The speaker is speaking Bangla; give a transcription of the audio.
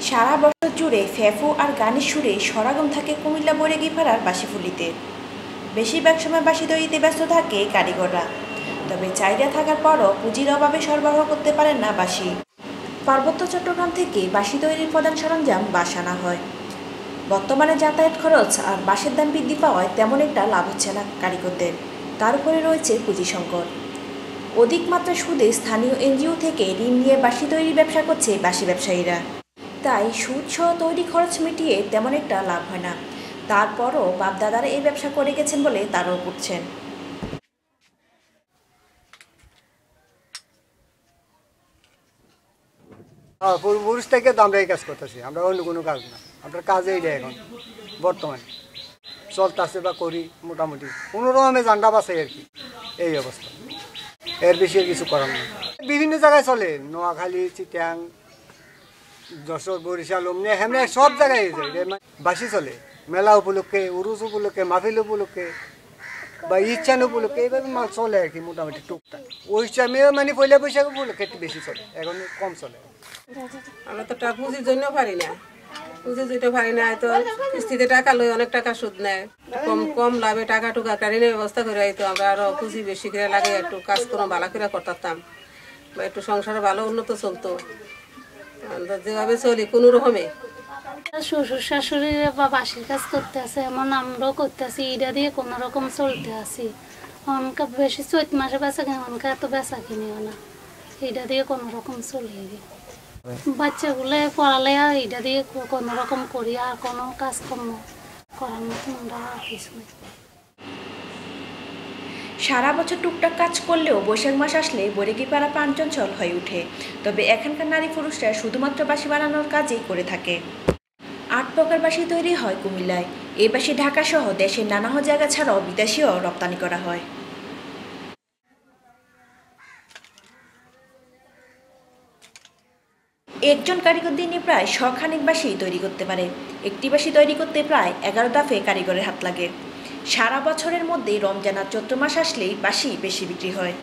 সারা বছর জুড়ে ফেফু আর গানের সুরে সরাগম থাকে কুমিল্লা বৈরাগীপাড়ার বাঁশিফুলিতে। বেশিরভাগ সময় বাঁশি তৈরিতে ব্যস্ত থাকে কারিগররা। তবে চাহিদা থাকার পরও পুঁজির অভাবে সরবরাহ করতে পারেন না বাঁশি। পার্বত্য চট্টগ্রাম থেকে বাঁশি তৈরির প্রধান সরঞ্জাম বাঁশ আনা হয়। বর্তমানে যাতায়াত খরচ আর বাঁশের দাম বৃদ্ধি পাওয়ায় তেমন একটা লাভ হচ্ছে না কারিগরদের। তার উপরে রয়েছে পুঁজি সংকট। অধিক মাত্রা সুদে স্থানীয় এনজিও থেকে ঋণ নিয়ে বাঁশি তৈরির ব্যবসা করছে বাঁশি ব্যবসায়ীরা। তাই সুদসহ তৈরি খরচ মিটিয়ে তেমন একটা লাভ হয় না। তারপরও বাপদাদারা এই ব্যবসা করে গেছেন বলে তারাও করছেন। পুরুষ থেকে তো আমরা এই কাজ করতেছি, আমরা অন্য কোনো কাজ না। আপনার কাজে এইটা এখন বর্তমানে চলতেছে বা করি মোটামুটি কোনো রকমে জান্ডা বাঁচাই আর কি, এই অবস্থা। এর বেশি কিছু করার নেই। বিভিন্ন জায়গায় চলে, নোয়াখালী, চিটাং, যশোর, বরিশাল, অমনি হেমনে সব জায়গায় বাঁশি চলে। মেলা উপলক্ষে, উরুস উপলক্ষে, মাহফিল উপলক্ষে বা ইচ্ছান উপলক্ষে এইভাবে মাল চলে আর কি মোটামুটি টুকটাক। ওই টাইমেও মানে পয়লা বৈশাখ উপলক্ষে একটু বেশি চলে, এখন কম চলে। আমরা তো টাকা পুঁজির জন্য পারি না, পুঁজি দিতে পারি না। তো কিস্তিতে টাকা লই, অনেক টাকা সুদ নেয়, কম কম লাভে টাকা টুকা ঋণের ব্যবস্থা করে তো আমরা আরো পুঁজি বেশি করে লাগে, একটু কাজ কোনো ভালো করে করতাম বা একটু সংসারে ভালো উন্নত চলতো। যেভাবে চলি কোনো রকমে শ্বশুর শাশুড়ি বা বাসির কাজ করতে আছে, এমন আমরাও করতে আছি, এটা দিয়ে কোনো রকম চলতে আছি। অনকা বেশি চৈত মাসে বেচা কিনি, অনকা এত বেচা কিনিও না, এটা দিয়ে কোনো রকম চলিয়ে দিই। বাচ্চাগুলো পড়ালে এটা দিয়ে কোনো রকম করি, আর কোনো কাজকর্ম করার মতো আমরা আর কিছু নেই। সারা বছর টুকটাক কাজ করলেও বৈশাখ মাস আসলে বৈরাগীপাড়া প্রাণচঞ্চল হয়ে ওঠে। তবে এখানকার নারী পুরুষরা শুধুমাত্র বাঁশি বানানোর কাজই করে থাকে। ৮ প্রকার বাঁশি তৈরি হয় কুমিল্লায়। এই বাঁশি ঢাকা সহ দেশের নানা জায়গা ছাড়াও বিদেশেও রপ্তানি করা হয়। একজন কারিগর দিনে প্রায় 100 খানেক বাঁশি তৈরি করতে পারে। একটি বাঁশি তৈরি করতে প্রায় 11 দফে কারিগরের হাত লাগে। সারা বছরের মধ্যে রমজান আর চৈত্র মাস আসলেই বাঁশি বেশি বিক্রি হয়।